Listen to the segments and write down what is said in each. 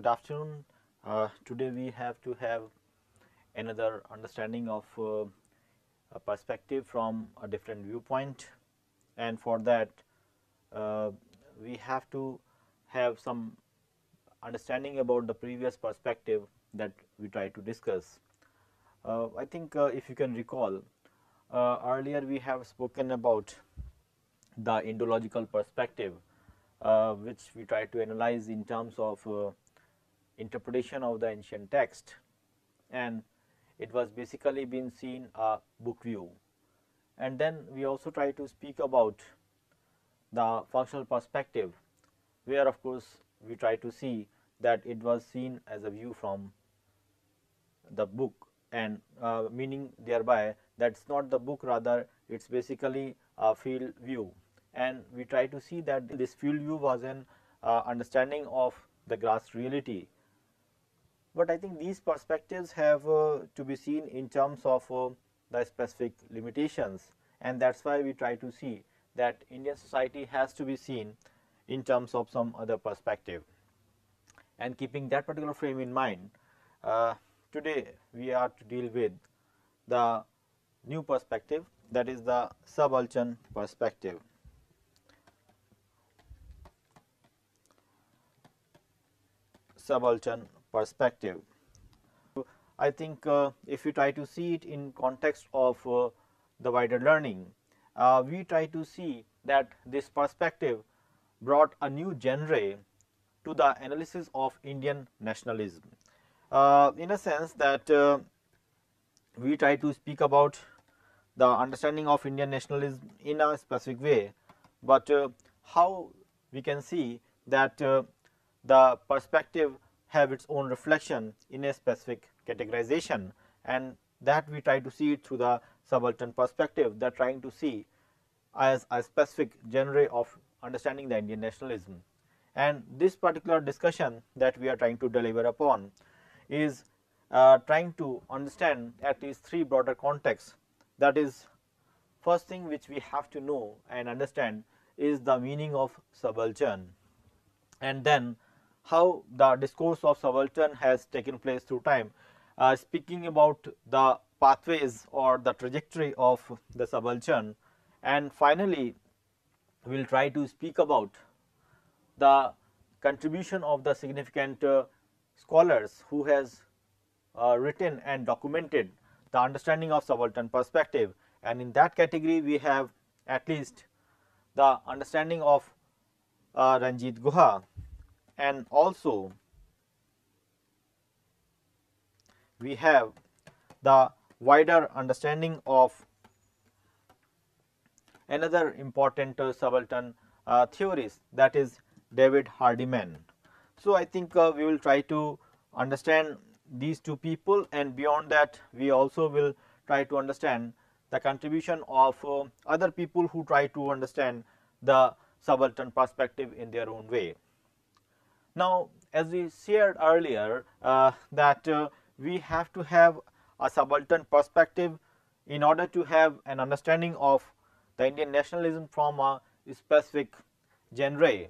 Good afternoon. Today we have to have another understanding of a perspective from a different viewpoint, and for that uh, we have to have some understanding about the previous perspective that we try to discuss. I think if you can recall, earlier we have spoken about the Indological perspective, which we try to analyze in terms of interpretation of the ancient text, and it was basically been seen a book view. And then we also try to speak about the functional perspective, where of course we try to see that it was seen as a view from the book, and meaning thereby that is not the book, rather it is basically a field view, and we try to see that this field view was an understanding of the grass reality. But I think these perspectives have to be seen in terms of the specific limitations, and that is why we try to see that Indian society has to be seen in terms of some other perspective. And keeping that particular frame in mind, today we are to deal with the new perspective, that is the subaltern perspective. Subaltern perspective. I think if you try to see it in context of the wider learning, we try to see that this perspective brought a new genre to the analysis of Indian nationalism, in a sense that we try to speak about the understanding of Indian nationalism in a specific way, but how we can see that the perspective have its own reflection in a specific categorization, and that we try to see it through the subaltern perspective, that trying to see as a specific genre of understanding the Indian nationalism. And this particular discussion that we are trying to deliver upon is trying to understand at least three broader contexts. That is, first thing which we have to know and understand is the meaning of subaltern, and then how the discourse of subaltern has taken place through time, speaking about the pathways or the trajectory of the subaltern, and finally we will try to speak about the contribution of the significant scholars who has written and documented the understanding of subaltern perspective. And in that category we have at least the understanding of Ranjit Guha, and also we have the wider understanding of another important subaltern theorist, that is David Hardiman. So, I think we will try to understand these two people, and beyond that we also will try to understand the contribution of other people who try to understand the subaltern perspective in their own way. Now, as we shared earlier that we have to have a subaltern perspective in order to have an understanding of the Indian nationalism from a specific genre.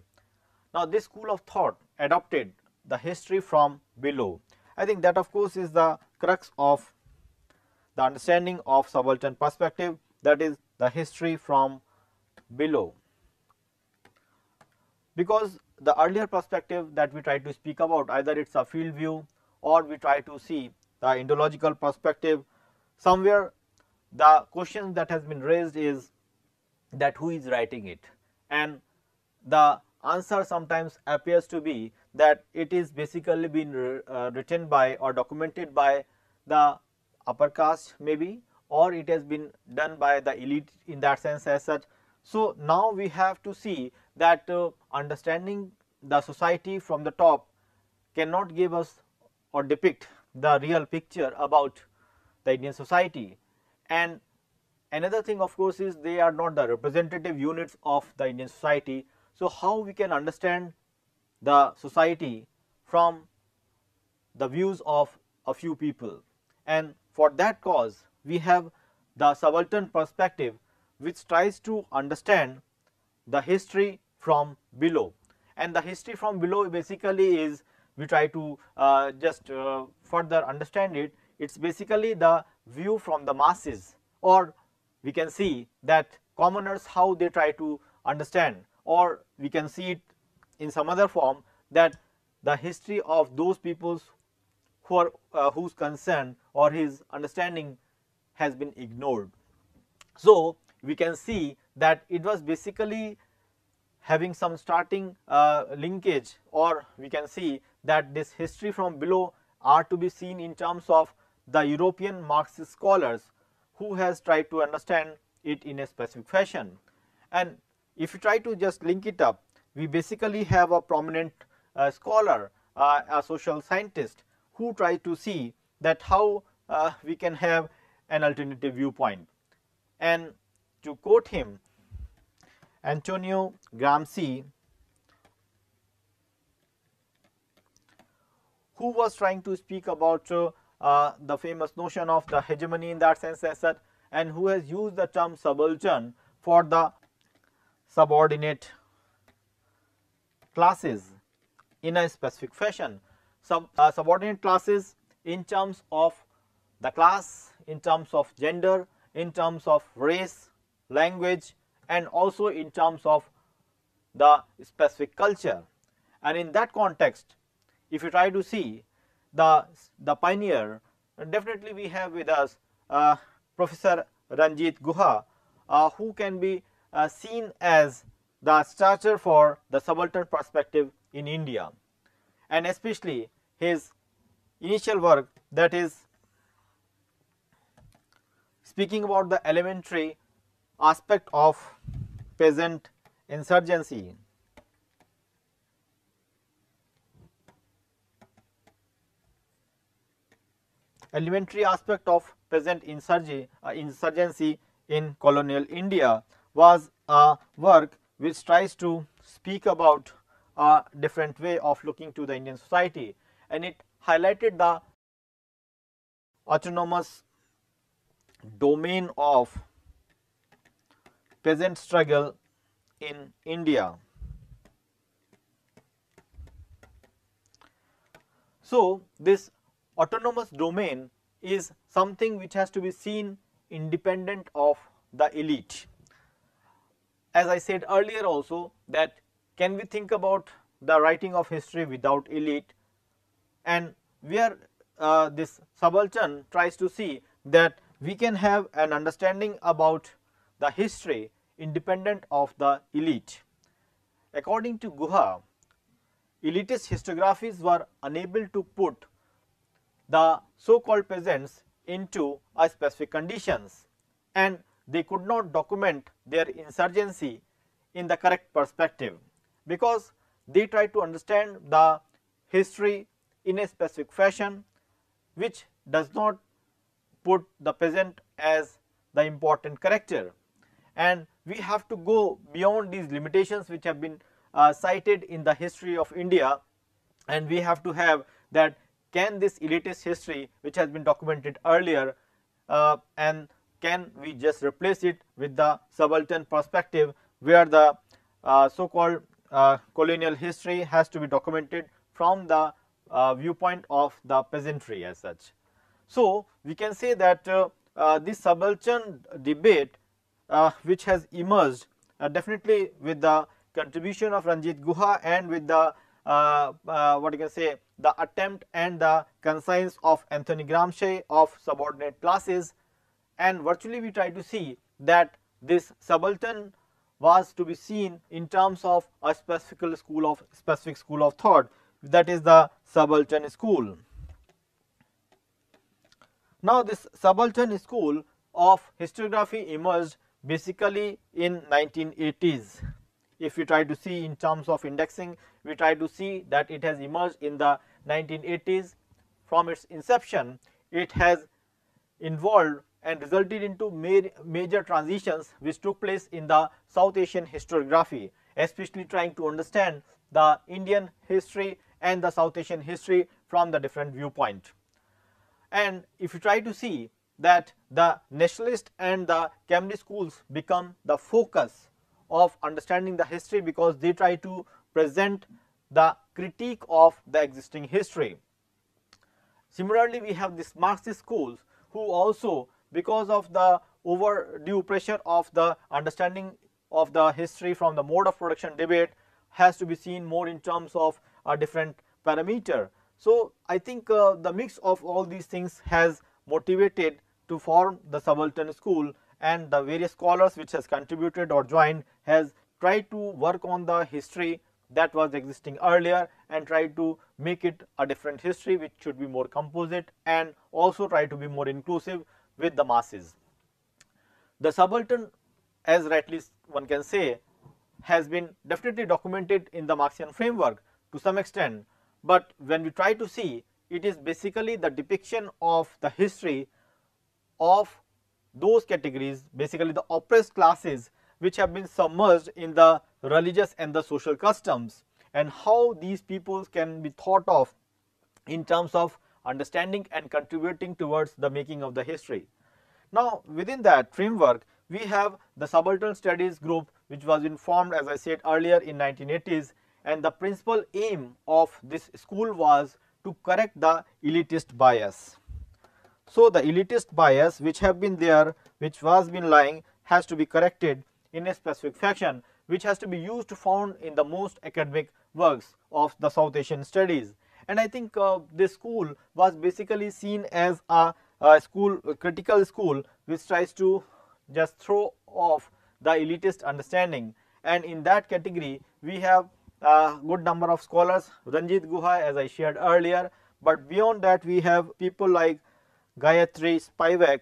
Now, this school of thought adopted the history from below. I think that of course is the crux of the understanding of subaltern perspective, that is the history from below, because the earlier perspective that we try to speak about, either it is a field view or we try to see the Indological perspective, somewhere the question that has been raised is that who is writing it, and the answer sometimes appears to be that it is basically been written by or documented by the upper caste maybe, or it has been done by the elite in that sense as such. So, now we have to see that understanding the society from the top cannot give us or depict the real picture about the Indian society. And another thing of course is they are not the representative units of the Indian society. So, how we can understand the society from the views of a few people, and for that cause we have the subaltern perspective, which tries to understand the history from below. And the history from below basically is we try to just further understand it, it's basically the view from the masses, or we can see that commoners how they try to understand, or we can see it in some other form that the history of those peoples who are whose concern or his understanding has been ignored. So, we can see that it was basically having some starting linkage, or we can see that this history from below are to be seen in terms of the European Marxist scholars who has tried to understand it in a specific fashion. And if you try to just link it up, we basically have a prominent scholar, a social scientist, who try to see that how we can have an alternative viewpoint. And to quote him, Antonio Gramsci, who was trying to speak about the famous notion of the hegemony in that sense as such, and who has used the term subaltern for the subordinate classes in a specific fashion. Subordinate classes in terms of the class, in terms of gender, in terms of race, language, and also in terms of the specific culture. And in that context, if you try to see the pioneer, definitely we have with us Professor Ranjit Guha, who can be seen as the starter for the subaltern perspective in India, and especially his initial work, that is speaking about the elementary aspect of peasant insurgency. Elementary aspect of peasant insurgency in colonial India was a work which tries to speak about a different way of looking to the Indian society, and it highlighted the autonomous domain of peasant struggle in India. So, this autonomous domain is something which has to be seen independent of the elite. As I said earlier also, that can we think about the writing of history without elite, and where this subaltern tries to see that we can have an understanding about the history independent of the elite. According to Guha, elitist historiographies were unable to put the so called peasants into a specific conditions, and they could not document their insurgency in the correct perspective, because they try to understand the history in a specific fashion which does not put the peasant as the important character. And we have to go beyond these limitations which have been cited in the history of India, and we have to have that can this elitist history which has been documented earlier, and can we just replace it with the subaltern perspective where the so called colonial history has to be documented from the viewpoint of the peasantry as such. So, we can say that this subaltern debate which has emerged definitely with the contribution of Ranjit Guha and with the what you can say the attempt and the conscience of Anthony Gramsci of subordinate classes, and virtually we try to see that this subaltern was to be seen in terms of a specific school of thought, that is the subaltern school. Now, this subaltern school of historiography emerged basically in 1980s. If we try to see in terms of indexing, we try to see that it has emerged in the 1980s. From its inception, it has involved and resulted into major transitions which took place in the South Asian historiography, especially trying to understand the Indian history and the South Asian history from the different viewpoint. And if you try to see that the nationalist and the Cambridge schools become the focus of understanding the history, because they try to present the critique of the existing history. Similarly, we have these Marxist schools who also, because of the overdue pressure of the understanding of the history from the mode of production debate, has to be seen more in terms of a different parameter. So, I think the mix of all these things has motivated to form the subaltern school, and the various scholars which has contributed or joined has tried to work on the history that was existing earlier and try to make it a different history which should be more composite and also try to be more inclusive with the masses. The subaltern, as rightly one can say, has been definitely documented in the Marxian framework to some extent, but when we try to see, it is basically the depiction of the history of those categories, basically the oppressed classes which have been submerged in the religious and the social customs, and how these peoples can be thought of in terms of understanding and contributing towards the making of the history. Now, within that framework, we have the subaltern studies group which was formed, as I said earlier, in 1980s, and the principal aim of this school was to correct the elitist bias. So, the elitist bias which have been there, which was been lying, has to be corrected in a specific fashion, which has to be used to found in the most academic works of the South Asian studies. And I think this school was basically seen as a critical school which tries to just throw off the elitist understanding, and in that category we have a good number of scholars, Ranjit Guha, as I shared earlier, but beyond that we have people like Gayatri Spivak.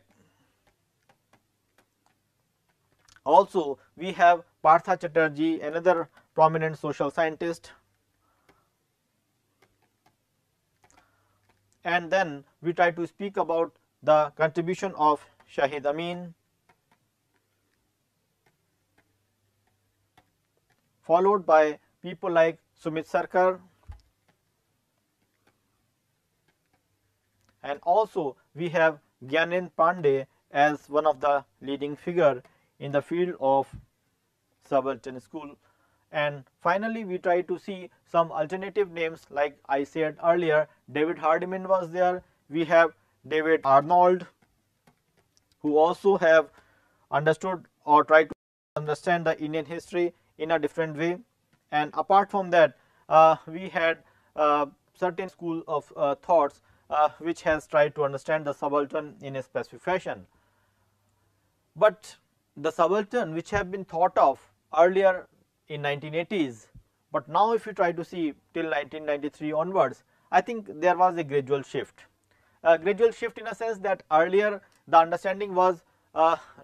Also, we have Partha Chatterjee, another prominent social scientist, and then we try to speak about the contribution of Shahid Amin, followed by people like Sumit Sarkar, and also we have Gyanendra Pandey as one of the leading figure in the field of subaltern school. And finally, we try to see some alternative names, like I said earlier, David Hardiman was there, we have David Arnold, who also have understood or tried to understand the Indian history in a different way. And apart from that, we had certain school of thoughts which has tried to understand the subaltern in a specific fashion. But the subaltern which have been thought of earlier in 1980s, but now if you try to see till 1993 onwards, I think there was a gradual shift. A gradual shift in a sense that earlier the understanding was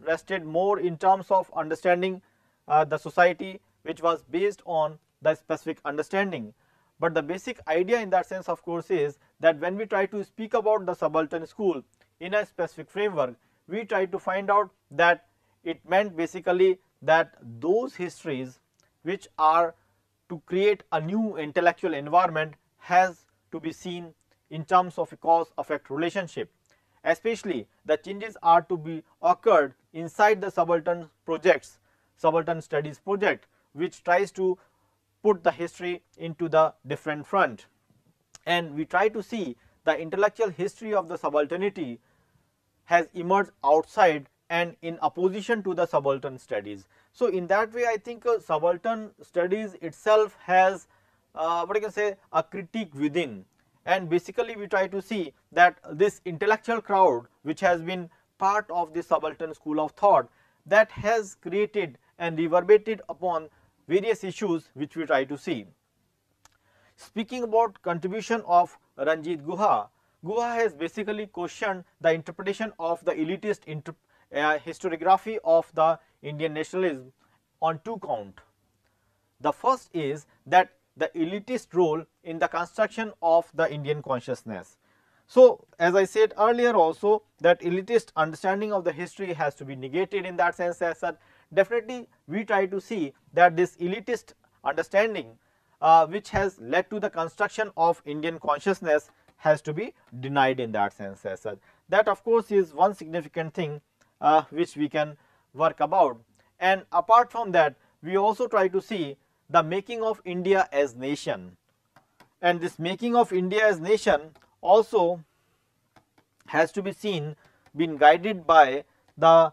rested more in terms of understanding the society which was based on the specific understanding. But the basic idea in that sense, of course, is that when we try to speak about the subaltern school in a specific framework, we try to find out that it meant basically that those histories which are to create a new intellectual environment has to be seen in terms of a cause-effect relationship. Especially the changes are to be occurred inside the subaltern projects, subaltern studies project, which tries to put the history into the different front. And we try to see the intellectual history of the subalternity has emerged outside and in opposition to the subaltern studies. So, in that way, I think subaltern studies itself has what you can say, a critique within, and basically we try to see that this intellectual crowd which has been part of the subaltern school of thought, that has created and reverberated upon various issues which we try to see. Speaking about contribution of Ranjit Guha, Guha has basically questioned the interpretation of the elitist historiography of the Indian nationalism on two counts. The first is that the elitist role in the construction of the Indian consciousness. So, as I said earlier also, that elitist understanding of the history has to be negated in that sense, as such. Definitely we try to see that this elitist understanding which has led to the construction of Indian consciousness has to be denied in that sense, as such. That of course is one significant thing which we can work about. And apart from that, we also try to see the making of India as nation. And this making of India as nation also has to be been guided by the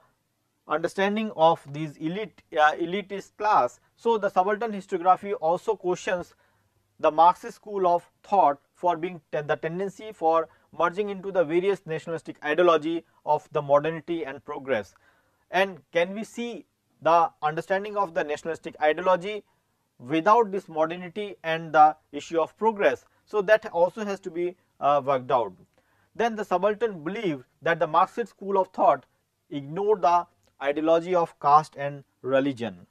understanding of these elitist class. So the subaltern historiography also questions the Marxist school of thought for being the tendency for merging into the various nationalistic ideology of the modernity and progress. And can we see the understanding of the nationalistic ideology without this modernity and the issue of progress? So that also has to be worked out. Then the subaltern believed that the Marxist school of thought ignored the ideology of caste and religion.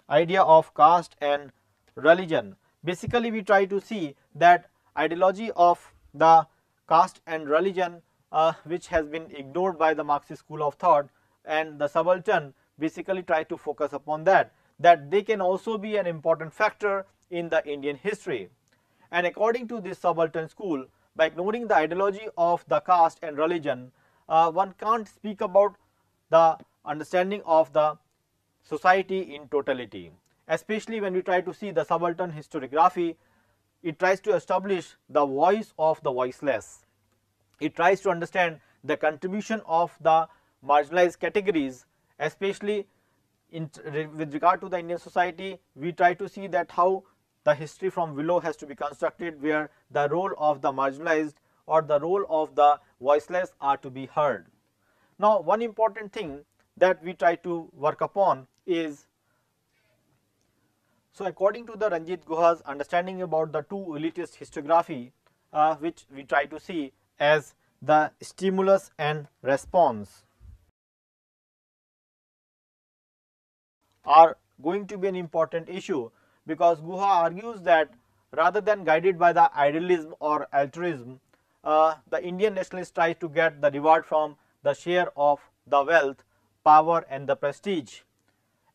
Idea of caste and religion. Basically, we try to see that ideology of the caste and religion which has been ignored by the Marxist school of thought, and the subaltern basically try to focus upon that they can also be an important factor in the Indian history. And according to this subaltern school, by ignoring the ideology of the caste and religion, one can't speak about the understanding of the society in totality. Especially when we try to see the subaltern historiography, it tries to establish the voice of the voiceless. It tries to understand the contribution of the marginalized categories, especially with regard to the Indian society. We try to see that how the history from below has to be constructed, where the role of the marginalized or the role of the voiceless are to be heard. Now, one important thing that we try to work upon is, so according to the Ranjit Guha's understanding about the two elitist historiography, which we try to see as the stimulus and response, are going to be an important issue, because Guha argues that rather than guided by the idealism or altruism, the Indian nationalists try to get the reward from the share of the wealth, power and the prestige,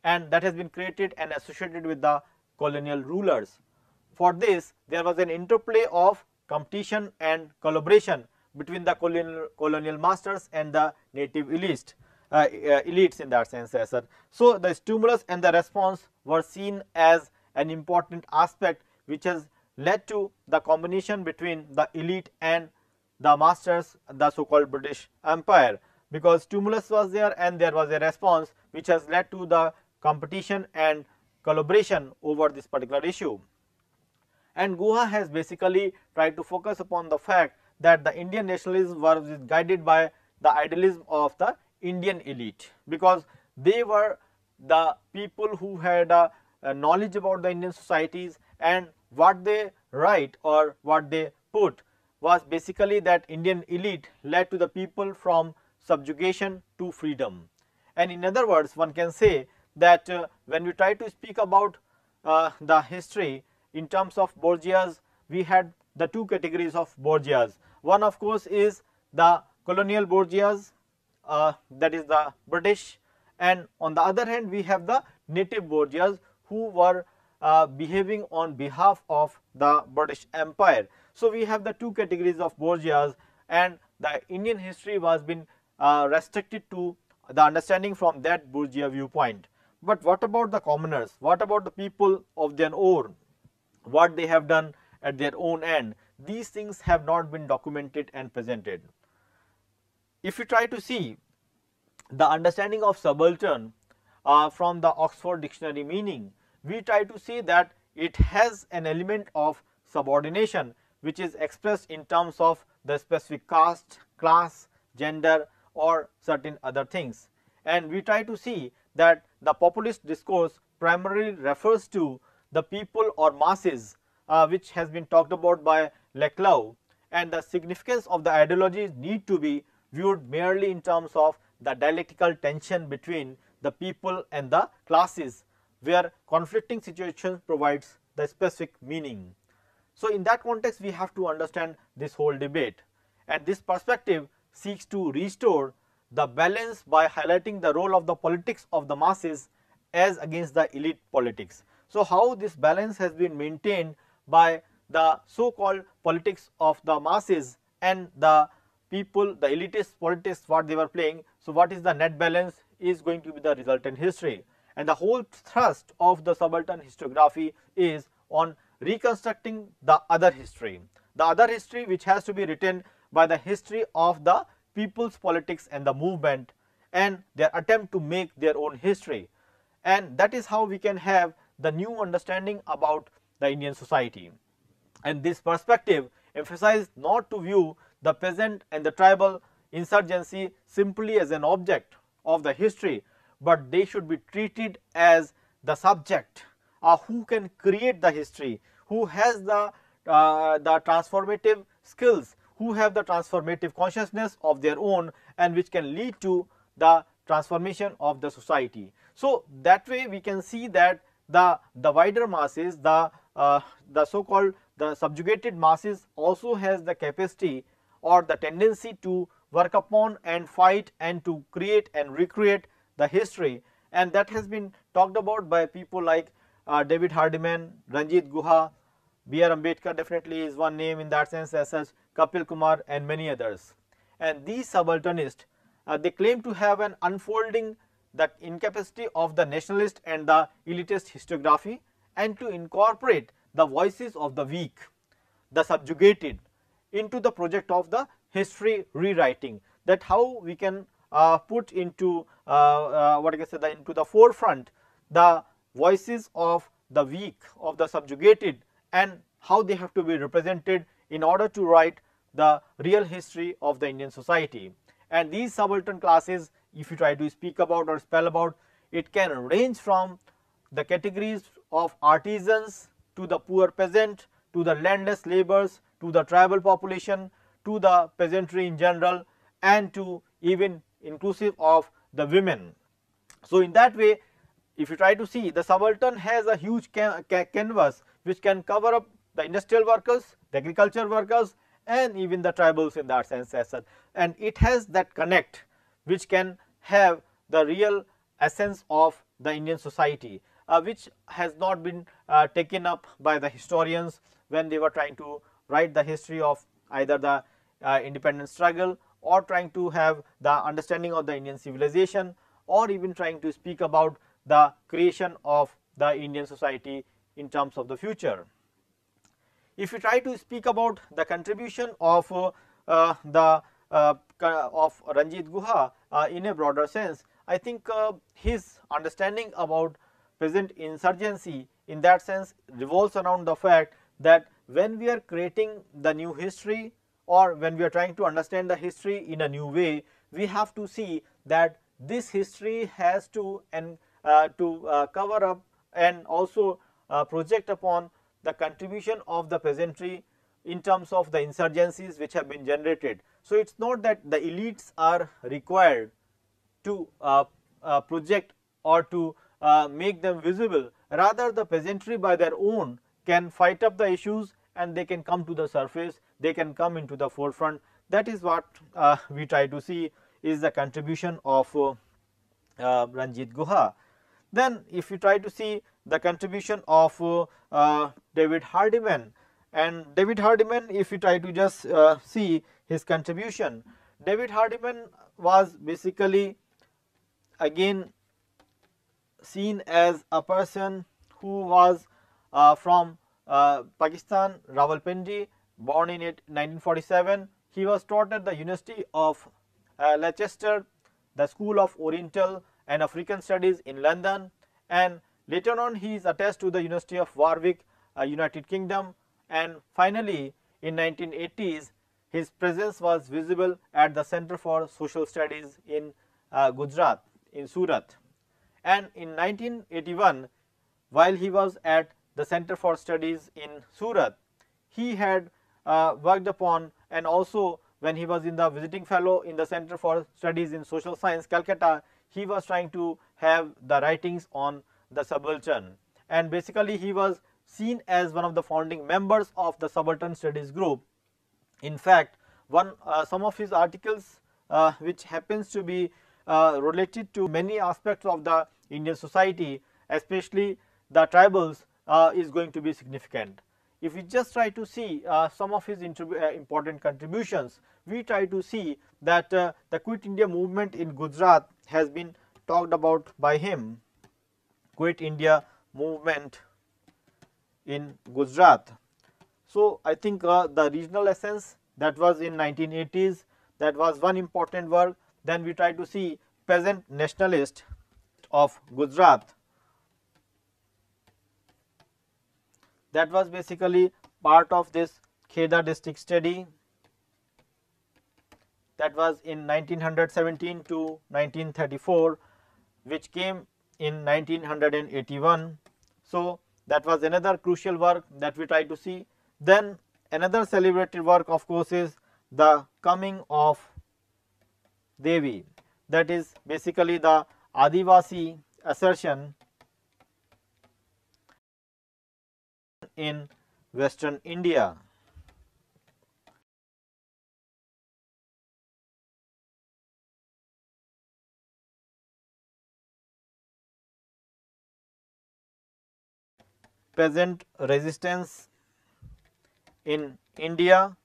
and that has been created and associated with the colonial rulers. For this, there was an interplay of competition and collaboration between the colonial masters and the native elites in that sense. So the stimulus and the response were seen as an important aspect which has led to the combination between the elite and the masters, the so-called British Empire, because stimulus was there and there was a response which has led to the competition and collaboration over this particular issue. And Guha has basically tried to focus upon the fact that the Indian nationalism was guided by the idealism of the Indian elite, because they were the people who had a knowledge about the Indian societies, and what they write or what they put was basically that Indian elite led to the people from subjugation to freedom. And in other words, one can say that when we try to speak about the history in terms of bourgeois, we had the two categories of bourgeois. One of course is the colonial bourgeois, that is the British, and on the other hand we have the native bourgeois who were behaving on behalf of the British Empire. So we have the two categories of bourgeois, and the Indian history was been restricted to the understanding from that bourgeois viewpoint. But what about the commoners? What about the people of their own? What they have done at their own end? These things have not been documented and presented. If you try to see the understanding of subaltern from the Oxford Dictionary meaning, we try to see that it has an element of subordination which is expressed in terms of the specific caste, class, gender or certain other things. And we try to see that the populist discourse primarily refers to the people or masses, which has been talked about by Leclerc, and the significance of the ideologies need to be viewed merely in terms of the dialectical tension between the people and the classes, where conflicting situations provides the specific meaning. So in that context we have to understand this whole debate, and this perspective seeks to restore the balance by highlighting the role of the politics of the masses as against the elite politics. So how this balance has been maintained by the so-called politics of the masses and the people, the elitist politics what they were playing. So what is the net balance is going to be the resultant history, and the whole thrust of the subaltern historiography is on reconstructing the other history which has to be written by the history of the people's politics and the movement and their attempt to make their own history, and that is how we can have the new understanding about the Indian society. And this perspective emphasized not to view the peasant and the tribal insurgency simply as an object of the history, but they should be treated as the subject who can create the history, who has the transformative skills, who have the transformative consciousness of their own, and which can lead to the transformation of the society. So, that way we can see that the wider masses, the so called the subjugated masses also has the capacity or the tendency to work upon and fight and to create and recreate the history, and that has been talked about by people like David Hardiman, Ranjit Guha, B.R. Ambedkar definitely is one name in that sense, as such Kapil Kumar and many others. And these subalternists they claim to have an unfolding the incapacity of the nationalist and the elitist historiography, and to incorporate the voices of the weak, the subjugated into the project of the history rewriting. That how we can put into what I can say into the forefront the voices of the weak, of the subjugated, and how they have to be represented in order to write the real history of the Indian society. And these subaltern classes, if you try to speak about or spell about, it can range from the categories of artisans to the poor peasant, to the landless laborers, to the tribal population, to the peasantry in general, and to even inclusive of the women. So, in that way, if you try to see, the subaltern has a huge canvas which can cover up the industrial workers, the agriculture workers, and even the tribals in that sense as such, and it has that connect which can have the real essence of the Indian society, which has not been taken up by the historians when they were trying to write the history of either the independence struggle, or trying to have the understanding of the Indian civilization, or even trying to speak about the creation of the Indian society in terms of the future. If you try to speak about the contribution of Ranjit Guha in a broader sense, I think his understanding about peasant insurgency in that sense revolves around the fact that when we are creating the new history, or when we are trying to understand the history in a new way, we have to see that this history has to cover up and also project upon the contribution of the peasantry in terms of the insurgencies which have been generated. So, it is not that the elites are required to project or to make them visible, rather the peasantry by their own can fight up the issues and they can come to the surface, they can come into the forefront. That is what we try to see is the contribution of Ranjit Guha. Then if you try to see the contribution of David Hardiman, and David Hardiman, if you try to just see his contribution, David Hardiman was basically again seen as a person who was from Pakistan, Rawalpindi, born in 1947. He was taught at the University of Leicester, the School of Oriental and African Studies in London, and later on he is attached to the University of Warwick, United Kingdom, and finally in 1980s his presence was visible at the Center for Social Studies in Gujarat, in Surat. And in 1981, while he was at the Center for Studies in Surat, he had worked upon, and also when he was in the visiting fellow in the Center for Studies in Social Science, Calcutta, he was trying to have the writings on the subaltern, and basically he was seen as one of the founding members of the subaltern studies group. In fact, some of his articles which happens to be related to many aspects of the Indian society, especially the tribals, is going to be significant. If we just try to see some of his important contributions, we try to see that the Quit India movement in Gujarat has been talked about by him. Quit India movement in Gujarat. So, I think the regional essence, that was in 1980s, that was one important work. Then we try to see peasant nationalist of Gujarat, that was basically part of this Kheda district study, that was in 1917 to 1934, which came in 1981. So, that was another crucial work that we try to see. Then another celebrated work, of course, is the coming of Devi, that is basically the Adivasi assertion in Western India. Peasant resistance in India,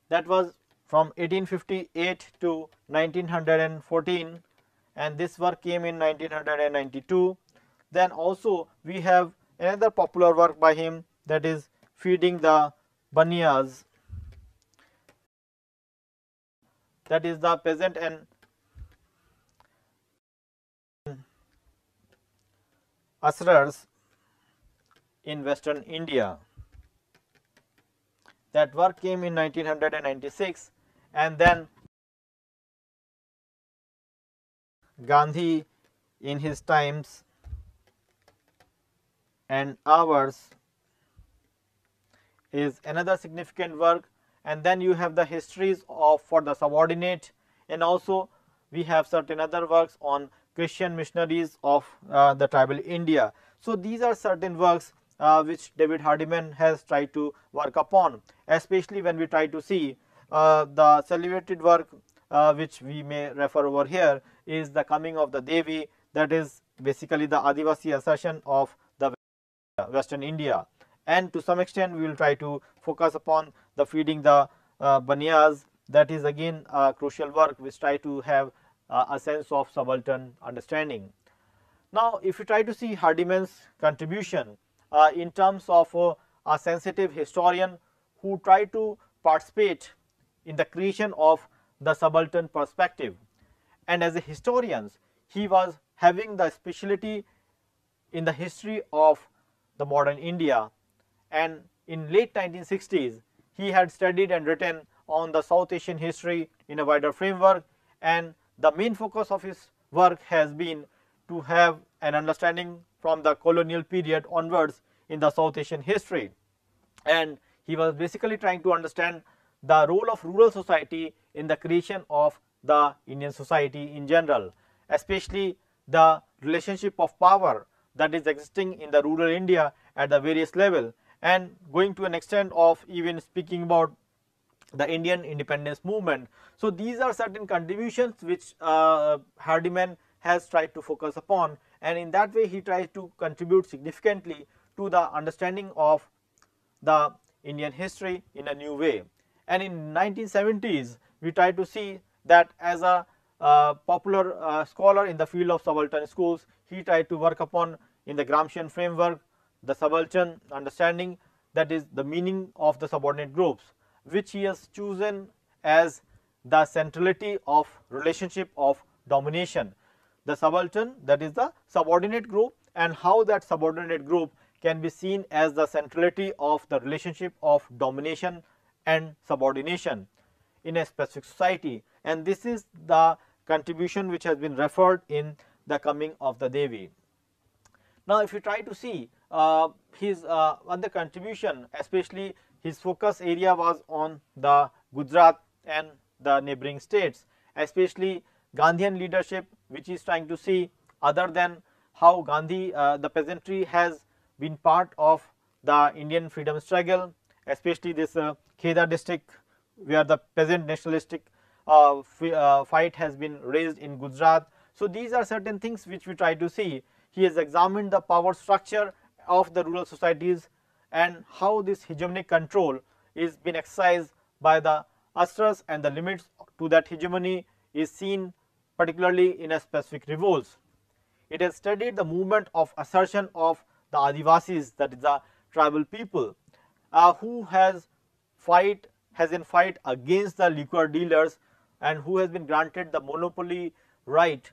that was from 1858 to 1914, and this work came in 1992. Then also we have another popular work by him, that is Feeding the Baniyas, that is the peasant and usherers in Western India. That work came in 1996, and then Gandhi in his times and ours is another significant work. And then you have the histories of for the subordinate, and also we have certain other works on Christian missionaries of the tribal India. So, these are certain works which David Hardiman has tried to work upon, especially when we try to see the celebrated work which we may refer over here is the coming of the Devi, that is basically the Adivasi assertion of the Western India. And to some extent we will try to focus upon the Feeding the Baniyas, that is again a crucial work which try to have a sense of subaltern understanding. Now, if you try to see Hardiman's contribution in terms of a sensitive historian who tried to participate in the creation of the subaltern perspective, and as a historian he was having the specialty in the history of the modern India, and in late 1960s he had studied and written on the South Asian history in a wider framework, and the main focus of his work has been to have an understanding from the colonial period onwards in the South Asian history. And he was basically trying to understand the role of rural society in the creation of the Indian society in general, especially the relationship of power that is existing in the rural India at the various level, and going to an extent of even speaking about the Indian independence movement. So, these are certain contributions which Hardiman has tried to focus upon, and in that way he tries to contribute significantly to the understanding of the Indian history in a new way. And in 1970s we try to see that as a popular scholar in the field of subaltern schools, he tried to work upon in the Gramscian framework the subaltern understanding, that is the meaning of the subordinate groups, which he has chosen as the centrality of relationship of domination. The subaltern, that is the subordinate group, and how that subordinate group can be seen as the centrality of the relationship of domination and subordination in a specific society, and this is the contribution which has been referred in the coming of the Devi. Now, if you try to see his other contribution, especially his focus area was on the Gujarat and the neighboring states, especially Gandhian leadership, which is trying to see other than how Gandhi, the peasantry has been part of the Indian freedom struggle, especially this Kheda district where the peasant nationalistic fight has been raised in Gujarat. So, these are certain things which we try to see. He has examined the power structure of the rural societies and how this hegemonic control is being exercised by the usherers, and the limits to that hegemony is seen particularly in a specific revolts. it has studied the movement of assertion of the Adivasis, that is the tribal people, who has in fight against the liquor dealers and who has been granted the monopoly right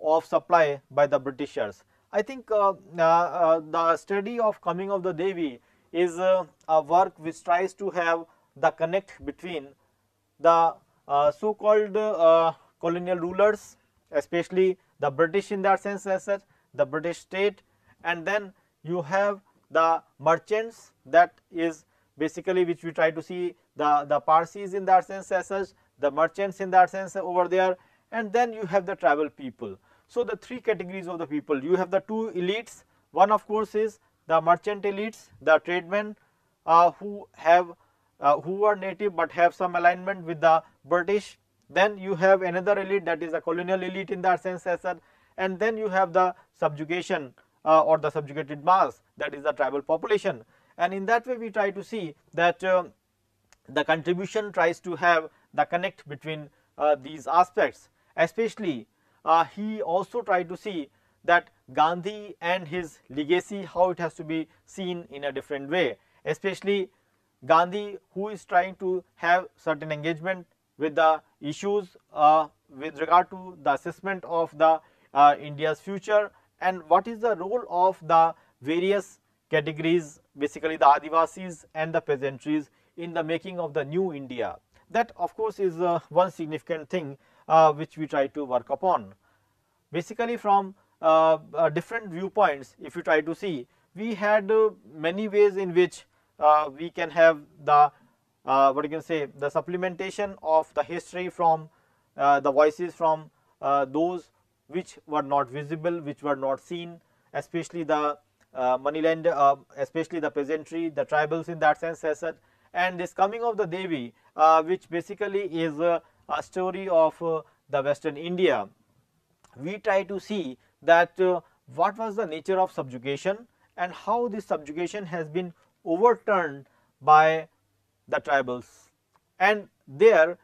of supply by the Britishers. I think the study of coming of the Devi is a work which tries to have the connect between the so-called colonial rulers, especially the British in that sense as such, the British state, and then you have the merchants, that is basically which we try to see the Parsis in that sense as such, the merchants in that sense over there, and then you have the tribal people. So, the three categories of the people, you have the two elites, one of course is the merchant elites, the tradesmen who are native but have some alignment with the British. Then you have another elite, that is the colonial elite in that sense as such, and then you have the subjugation or the subjugated mass, that is the tribal population. And in that way we try to see that the contribution tries to have the connect between these aspects. Especially he also tried to see that Gandhi and his legacy, how it has to be seen in a different way, especially Gandhi, who is trying to have certain engagement with the issues with regard to the assessment of the India's future, and what is the role of the various categories, basically the Adivasis and the peasantries, in the making of the new India. That of course is one significant thing which we try to work upon. Basically from different viewpoints, if you try to see, we had many ways in which we can have the what you can say, the supplementation of the history from the voices from those which were not visible, which were not seen, especially the moneyland, especially the peasantry, the tribals in that sense as such. And this coming of the Devi, which basically is a story of the Western India. We try to see that what was the nature of subjugation and how this subjugation has been overturned by the tribals, and there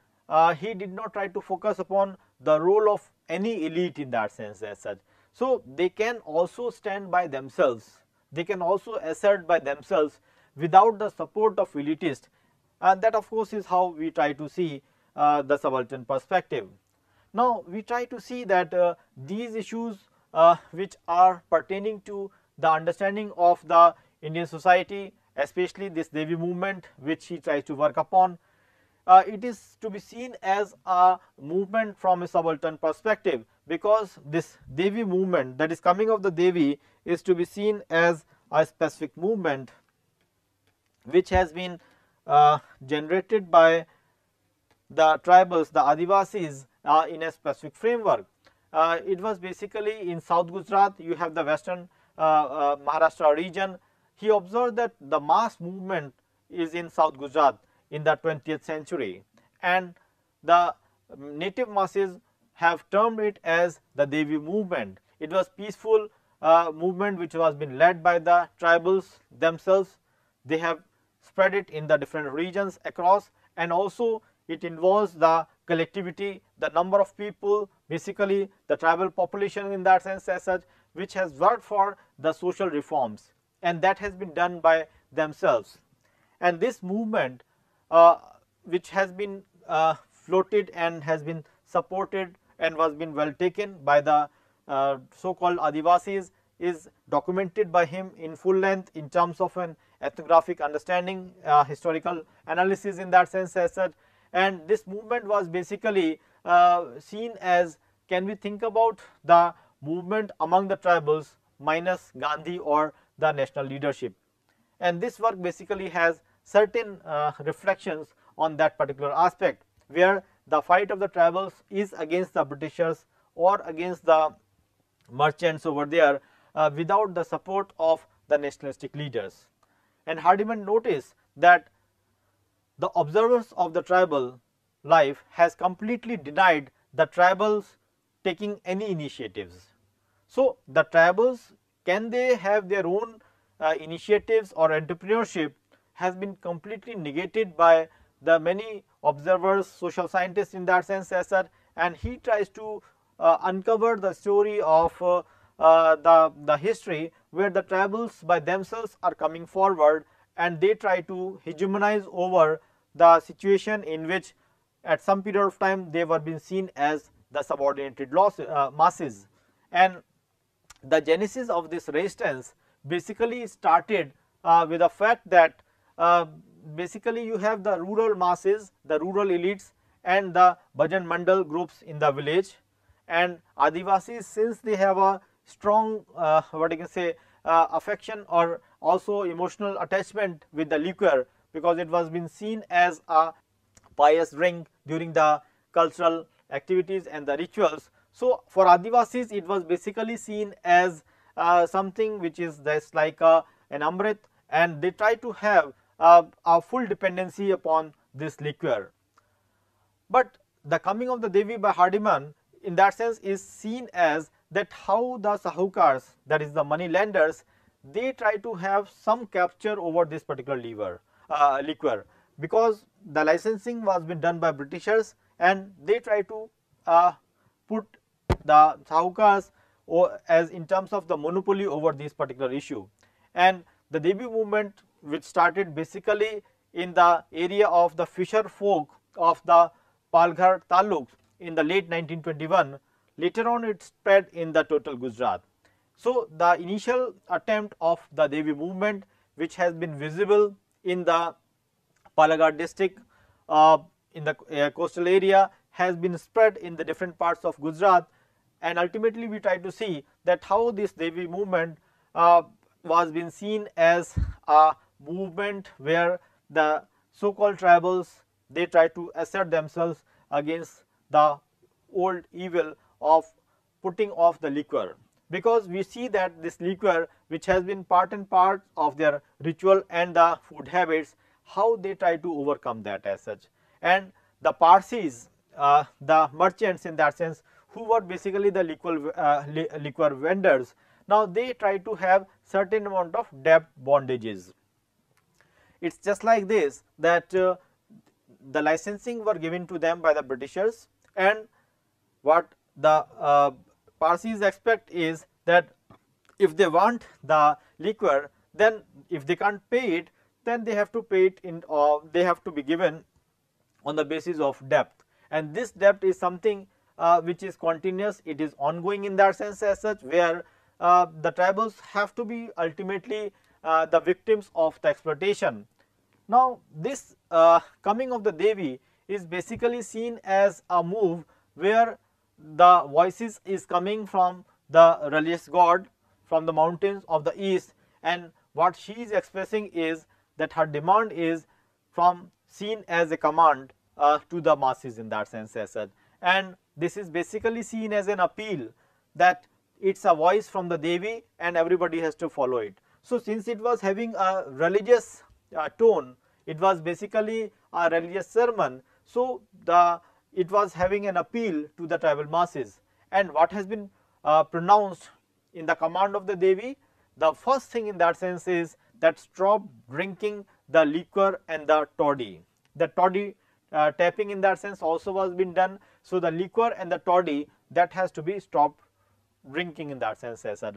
he did not try to focus upon the role of any elite in that sense as such. So, they can also stand by themselves, they can also assert by themselves without the support of elitists, and that of course is how we try to see the subaltern perspective. Now, we try to see that these issues which are pertaining to the understanding of the Indian society, especially this Devi movement which he tries to work upon, it is to be seen as a movement from a subaltern perspective, because this Devi movement, that is coming of the Devi, is to be seen as a specific movement which has been generated by the tribals, the Adivasis, in a specific framework. It was basically in South Gujarat, you have the western Maharashtra region. He observed that the mass movement is in South Gujarat in the 20th century, and the native masses have termed it as the Devi movement. It was peaceful movement which was been led by the tribals themselves. They have spread it in the different regions across, and also it involves the collectivity, the number of people, basically the tribal population in that sense as such, which has worked for the social reforms, and that has been done by themselves. And this movement which has been floated and has been supported and was been well taken by the so called Adivasis, is documented by him in full length in terms of an ethnographic understanding, historical analysis in that sense as such. And this movement was basically seen as, can we think about the movement among the tribals minus Gandhi or the national leadership, and this work basically has certain reflections on that particular aspect, where the fight of the tribals is against the Britishers or against the merchants over there without the support of the nationalistic leaders. And Hardiman noticed that the observers of the tribal life has completely denied the tribals taking any initiatives. So, the tribals, can they have their own initiatives or entrepreneurship, has been completely negated by the many observers, social scientists in that sense as such, and he tries to uncover the story of the history where the tribals by themselves are coming forward and they try to hegemonize over the situation in which at some period of time they were being seen as the subordinated masses. And the genesis of this resistance basically started with the fact that basically you have the rural masses, the rural elites and the Bhajan Mandal groups in the village, and Adivasis, since they have a strong what you can say affection or also emotional attachment with the liquor, because it was been seen as a pious drink during the cultural activities and the rituals. So, for Adivasis it was basically seen as something which is just like an amrit, and they try to have a full dependency upon this liquor. But the coming of the Devi by Hardiman in that sense is seen as that how the Sahukars, that is the money lenders, they try to have some capture over this particular liquor, because the licensing was been done by Britishers and they try to put the Sahukars as in terms of the monopoly over this particular issue. And the Devi movement, which started basically in the area of the fisher folk of the Palghar Taluk in the late 1921, later on it spread in the total Gujarat. So, the initial attempt of the Devi movement, which has been visible in the Palakkad district in the coastal area, has been spread in the different parts of Gujarat, and ultimately we try to see that how this Devi movement was being seen as a movement where the so called tribals, they try to assert themselves against the old evil of putting off the liquor, because we see that this liquor, which has been part and part of their ritual and the food habits, how they try to overcome that as such. And the Parsis, the merchants in that sense, who were basically the liquor vendors, now they try to have certain amount of debt bondages. It is just like this, that the licensing were given to them by the Britishers, and what the Parsis expect is that if they want the liquor, then if they can't pay it, then they have to pay it in, they have to be given on the basis of debt, and this debt is something which is continuous, it is ongoing in that sense as such, where the tribals have to be ultimately the victims of the exploitation. Now, this coming of the Devi is basically seen as a move where the voices is coming from the religious god from the mountains of the east, and what she is expressing is that her demand is from seen as a command to the masses in that sense as such, and this is basically seen as an appeal that it is a voice from the Devi and everybody has to follow it. So, since it was having a religious tone, it was basically a religious sermon. So, it was having an appeal to the tribal masses, and what has been pronounced in the command of the Devi, the first thing in that sense is that stop drinking the liquor and the toddy. The toddy tapping in that sense also was been done. So, the liquor and the toddy, that has to be stopped drinking in that sense as well.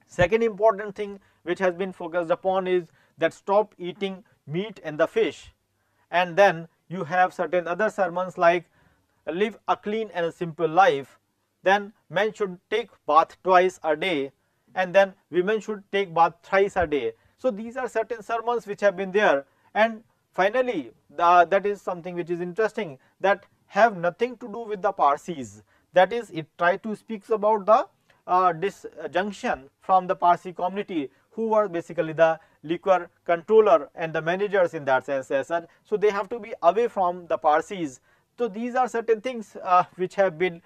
Second important thing which has been focused upon is that stop eating meat and the fish, and then you have certain other sermons like live a clean and a simple life, then men should take bath twice a day, and then women should take bath thrice a day. So, these are certain sermons which have been there, and finally, that is something which is interesting, that have nothing to do with the Parsis, that is it try to speaks about the disjunction from the Parsi community, who were basically the liquor controller and the managers in that sense as such. So, they have to be away from the Parsis. So, these are certain things which have been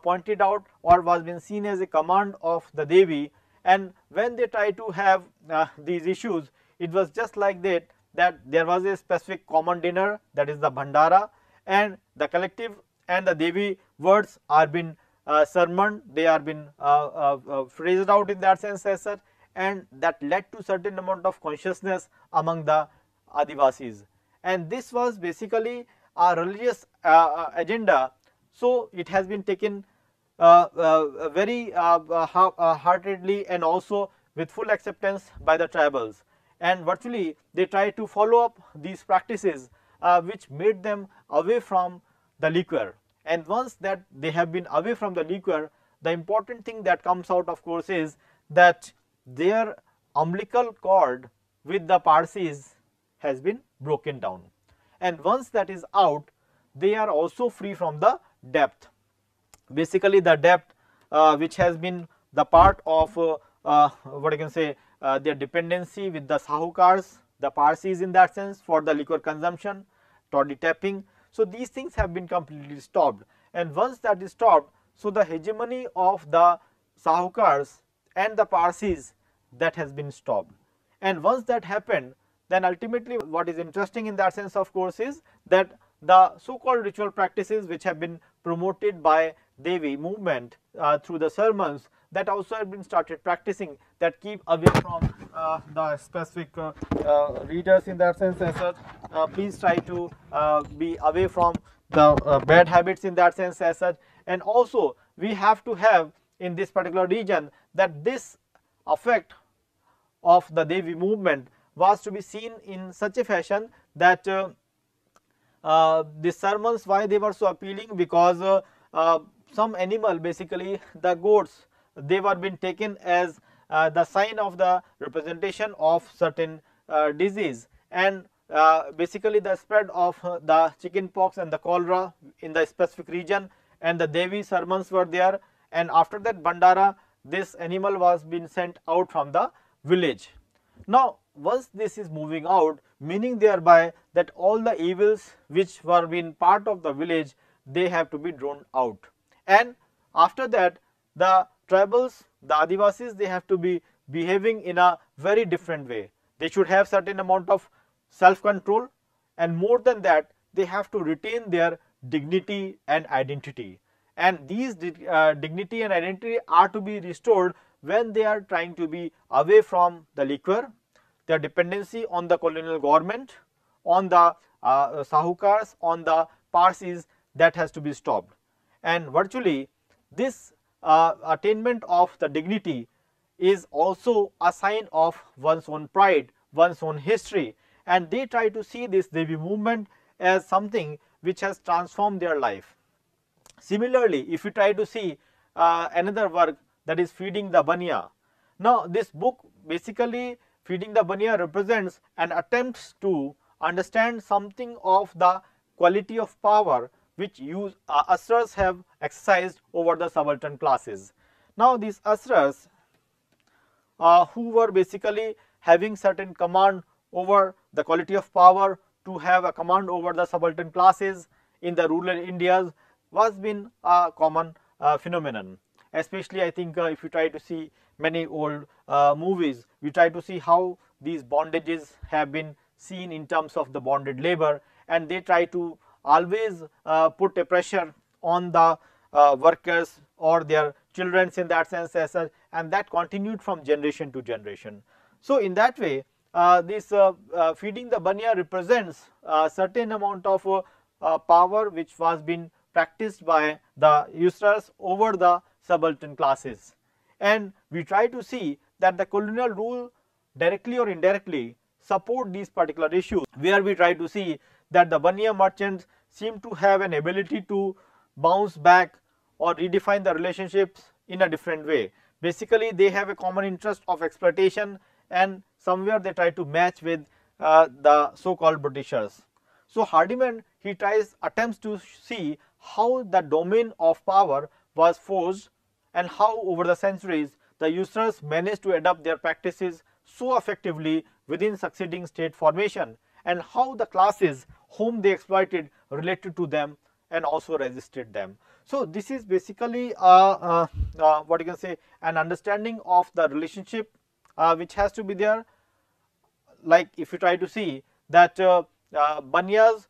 pointed out or was been seen as a command of the Devi, and when they try to have these issues, it was just like that there was a specific common dinner, that is the Bhandara, and the collective and the Devi words are been sermoned, they are been phrased out in that sense as such, and that led to certain amount of consciousness among the Adivasis, and this was basically a religious agenda. So, it has been taken very heartedly and also with full acceptance by the tribals, and virtually they try to follow up these practices which made them away from the liquor. And once that they have been away from the liquor, the important thing that comes out of course is that their umbilical cord with the Parsis has been broken down, and once that is out, they are also free from the debt. Basically the debt which has been the part of what I can say their dependency with the Sahukars, the Parsis in that sense, for the liquor consumption, toddy tapping. So these things have been completely stopped, and once that is stopped, so the hegemony of the Sahukars and the Parsis, that has been stopped. And once that happened, then ultimately what is interesting in that sense of course is that the so called ritual practices which have been promoted by Devi movement through the sermons, that also have been started practicing, that keep away from the specific readers in that sense as such. Please try to be away from the bad habits in that sense as such. And also we have to have in this particular region that this effect of the Devi movement was to be seen in such a fashion that the sermons, why they were so appealing, because some animal, basically the goats, they were being taken as the sign of the representation of certain disease, and basically the spread of the chicken pox and the cholera in the specific region, and the Devi sermons were there, and after that Bandara, this animal was being sent out from the village. Now once this is moving out, meaning thereby that all the evils which were being part of the village, they have to be drawn out. And after that the tribals, the Adivasis, they have to be behaving in a very different way. They should have certain amount of self control, and more than that they have to retain their dignity and identity, and these dignity and identity are to be restored when they are trying to be away from the liquor, their dependency on the colonial government, on the Sahukars, on the Parsis, that has to be stopped. And virtually this attainment of the dignity is also a sign of one's own pride, one's own history, and they try to see this Devi movement as something which has transformed their life. Similarly, if you try to see another work, that is Feeding the Banya. Now this book, basically Feeding the Banya, represents an attempt to understand something of the quality of power which Asras have exercised over the subaltern classes. Now these Asras who were basically having certain command over the quality of power, to have a command over the subaltern classes in the rural Indias, was been a common phenomenon. Especially I think if you try to see many old movies, we try to see how these bondages have been seen in terms of the bonded labor, and they try to always put a pressure on the workers or their children in that sense as such, and that continued from generation to generation. So in that way this Feeding the Banya represents a certain amount of power which was being practiced by the usurers over the subaltern classes, and we try to see that the colonial rule directly or indirectly support these particular issues, where we try to see that the Banya merchants seem to have an ability to bounce back or redefine the relationships in a different way. Basically they have a common interest of exploitation, and somewhere they try to match with the so called Britishers. So Hardiman, he attempts to see how the domain of power was forged, and how over the centuries the usurers managed to adapt their practices so effectively within succeeding state formation, and how the classes whom they exploited related to them and also resisted them. So this is basically what you can say, an understanding of the relationship which has to be there. Like if you try to see that Banyas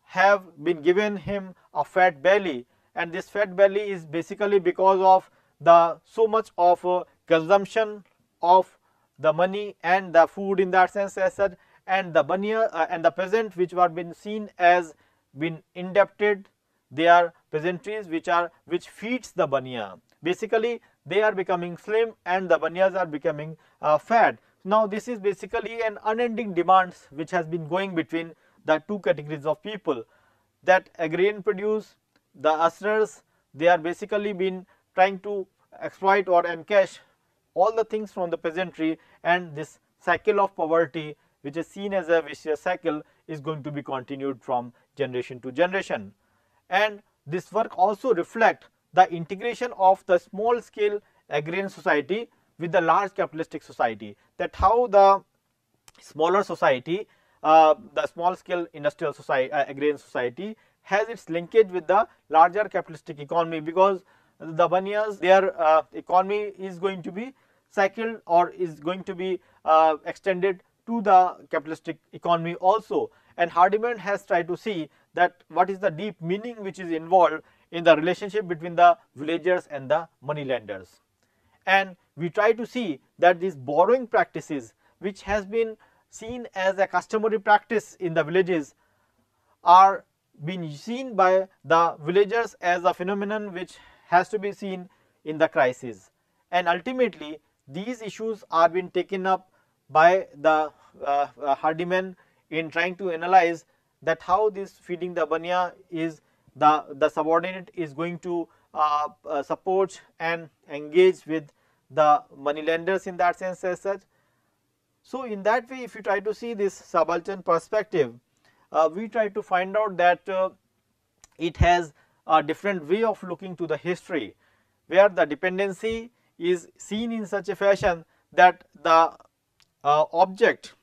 have been given him a fat belly, and this fat belly is basically because of the so much of consumption of the money and the food in that sense as such, and the Banya and the peasant which were been seen as been indebted, they are peasantries which feeds the banya. Basically, they are becoming slim and the banyas are becoming fat. Now, this is basically an unending demands which has been going between the two categories of people, that agrarian produce, the hustlers, they are basically been trying to exploit or encash all the things from the peasantry, and this cycle of poverty, which is seen as a vicious cycle, is going to be continued from generation to generation. And this work also reflect the integration of the small scale agrarian society with the large capitalistic society, that how the smaller society, the small scale industrial society, agrarian society has its linkage with the larger capitalistic economy, because the banyas, their economy is going to be cycled or is going to be extended to the capitalistic economy also. And Hardiman has tried to see that what is the deep meaning which is involved in the relationship between the villagers and the money lenders. And we try to see that these borrowing practices, which has been seen as a customary practice in the villages, are being seen by the villagers as a phenomenon which has to be seen in the crisis. And ultimately, these issues are being taken up by the Hardiman in trying to analyze that how this feeding the banya is the subordinate is going to support and engage with the money lenders in that sense as such. So, in that way, if you try to see this subaltern perspective, we try to find out that it has a different way of looking to the history, where the dependency is seen in such a fashion that the object,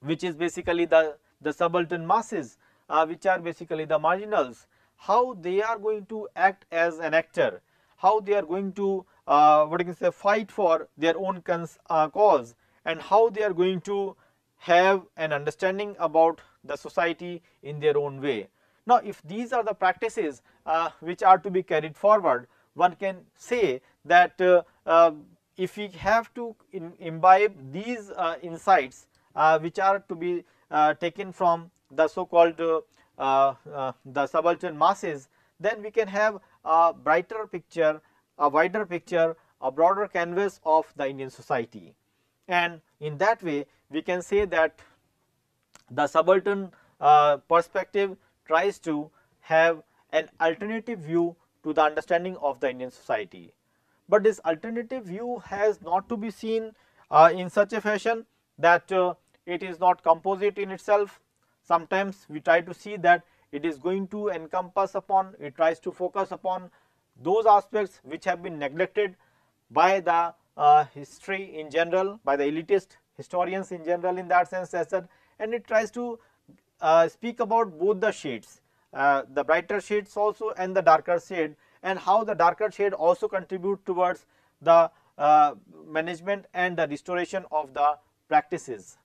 which is basically the subaltern masses, which are basically the marginals, how they are going to act as an actor, how they are going to what you can say, fight for their own cause, and how they are going to have an understanding about the society in their own way. Now, if these are the practices which are to be carried forward, one can say that if we have to imbibe these insights which are to be taken from the so called the subaltern masses, then we can have a brighter picture, a wider picture, a broader canvas of the Indian society. And in that way, we can say that the subaltern perspective tries to have an alternative view to the understanding of the Indian society. But this alternative view has not to be seen in such a fashion that it is not composite in itself. Sometimes we try to see that it is going to encompass upon, it tries to focus upon those aspects which have been neglected by the history in general, by the elitist historians in general in that sense as that, and it tries to speak about both the shades, the brighter shades also and the darker shade, and how the darker shade also contribute towards the management and the restoration of the practices.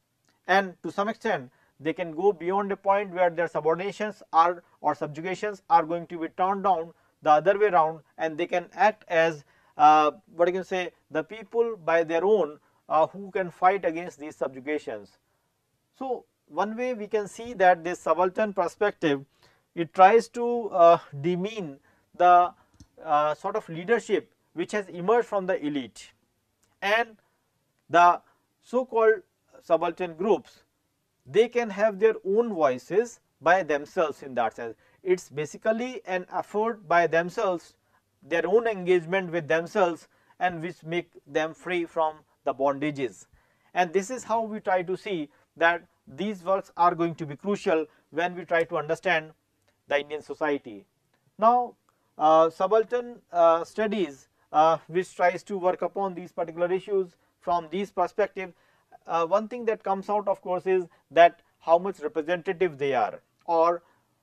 And to some extent, they can go beyond a point where their subordinations are or subjugations are going to be turned down the other way around, and they can act as what you can say, the people by their own who can fight against these subjugations. So, one way we can see that this subaltern perspective, it tries to demean the sort of leadership which has emerged from the elite, and the so called subaltern groups, they can have their own voices by themselves in that sense. It is basically an effort by themselves, their own engagement with themselves, and which make them free from the bondages. And this is how we try to see that these works are going to be crucial when we try to understand the Indian society. Now, subaltern studies which tries to work upon these particular issues from these perspectives, one thing that comes out of course is that how much representative they are, or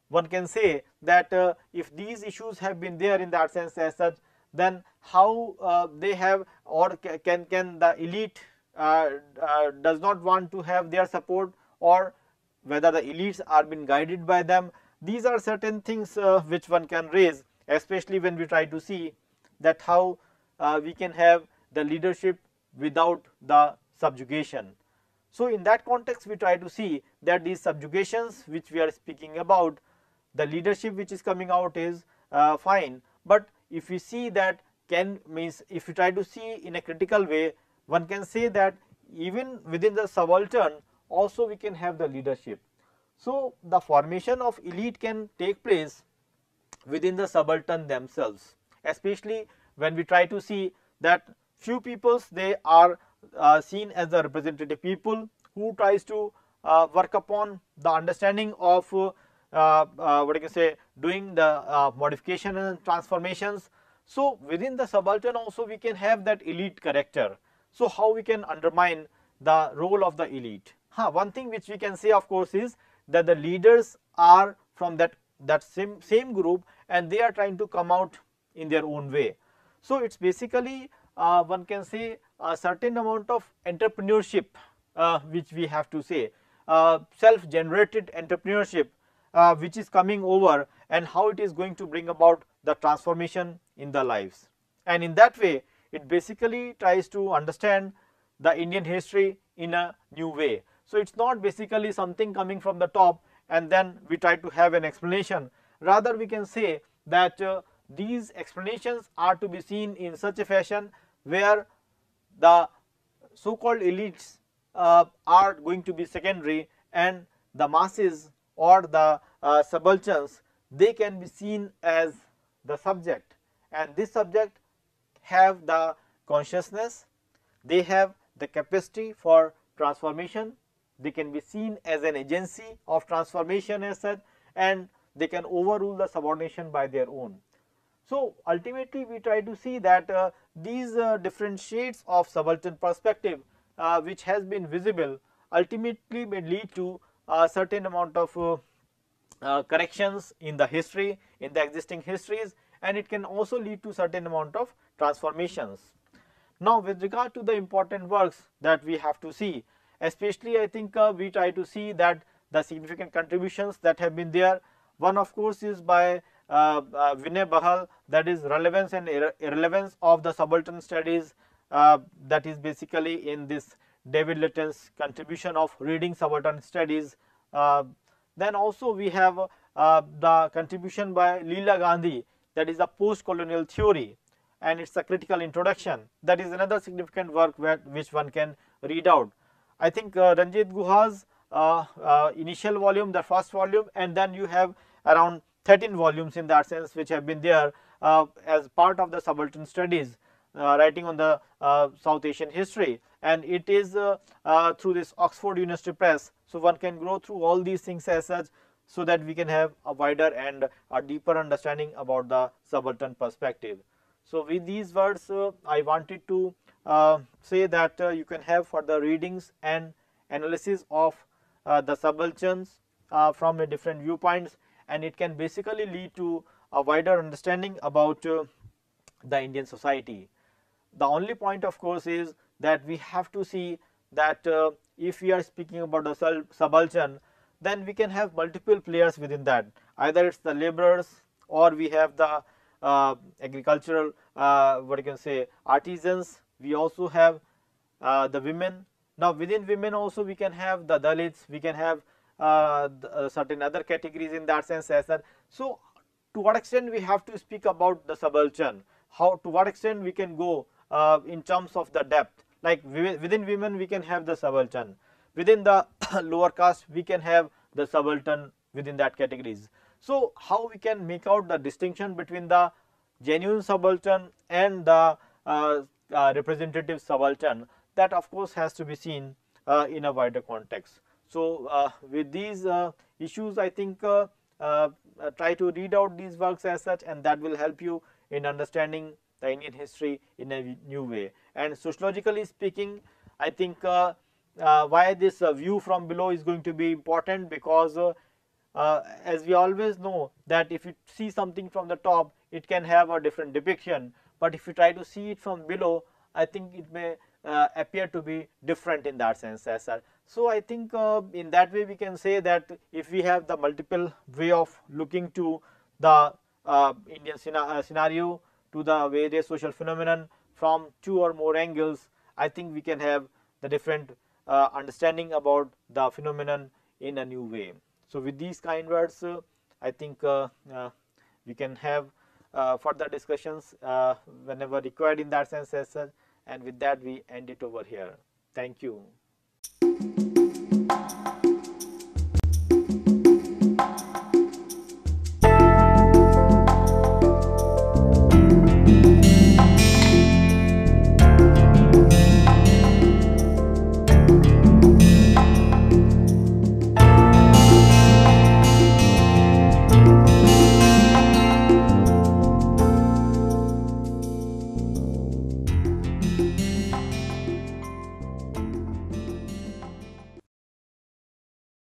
one can say that if these issues have been there in that sense as such, then how they have, or can the elite does not want to have their support, or whether the elites are being guided by them. These are certain things which one can raise, especially when we try to see that how we can have the leadership without the subjugation. So, in that context we try to see that these subjugations which we are speaking about, the leadership which is coming out is fine, but if we see that means if you try to see in a critical way, one can say that even within the subaltern also we can have the leadership. So, the formation of elite can take place within the subaltern themselves, especially when we try to see that few peoples, they are seen as the representative people who tries to work upon the understanding of what you can say, doing the modification and transformations. So, within the subaltern also we can have that elite character. So, how we can undermine the role of the elite? One thing which we can say of course is that the leaders are from that same group, and they are trying to come out in their own way. So, it is basically one can say a certain amount of entrepreneurship which we have to say, self generated entrepreneurship which is coming over, and how it is going to bring about the transformation in the lives. And in that way it basically tries to understand the Indian history in a new way. So, it is not basically something coming from the top and then we try to have an explanation. Rather we can say that these explanations are to be seen in such a fashion where the so called elites are going to be secondary, and the masses or the subalterns, they can be seen as the subject, and this subject have the consciousness, they have the capacity for transformation, they can be seen as an agency of transformation as such, and they can overrule the subordination by their own. So, ultimately we try to see that these different shades of subaltern perspective which has been visible ultimately may lead to a certain amount of corrections in the history, in the existing histories, and it can also lead to certain amount of transformations. Now, with regard to the important works that we have to see, especially I think we try to see that the significant contributions that have been there. One of course is by Vinay Bahal, that is relevance and irrelevance of the subaltern studies, that is basically in this David Litton's contribution of reading subaltern studies. Then also we have the contribution by Leela Gandhi, that is the post colonial theory, and it is a critical introduction. That is another significant work which one can read out. I think Ranjit Guha's initial volume, the first volume, and then you have around 13 volumes in that sense which have been there as part of the subaltern studies, writing on the South Asian history, and it is through this Oxford University Press. So, one can go through all these things as such, so that we can have a wider and a deeper understanding about the subaltern perspective. So, with these words I wanted to say that you can have further readings and analysis of the subalterns from a different viewpoints, and it can basically lead to a wider understanding about the Indian society. The only point of course is that we have to see that if we are speaking about the subaltern, then we can have multiple players within that, either it is the laborers or we have the agricultural what you can say artisans, we also have the women. Now, within women also we can have the Dalits, we can have certain other categories in that sense as that. So, to what extent we have to speak about the subaltern, how to what extent we can go in terms of the depth, like within women we can have the subaltern, within the lower caste we can have the subaltern within that categories. So, how we can make out the distinction between the genuine subaltern and the representative subaltern, that of course has to be seen in a wider context. So, with these issues I think try to read out these works as such, and that will help you in understanding the Indian history in a new way. And sociologically speaking, I think why this view from below is going to be important, because as we always know that if you see something from the top, it can have a different depiction, but if you try to see it from below, I think it may appear to be different in that sense as such. So, I think in that way we can say that if we have the multiple way of looking to the Indian scenario, to the various social phenomenon from 2 or more angles, I think we can have the different understanding about the phenomenon in a new way. So, with these kind words I think we can have further discussions whenever required in that sense as such, and with that we end it over here. Thank you.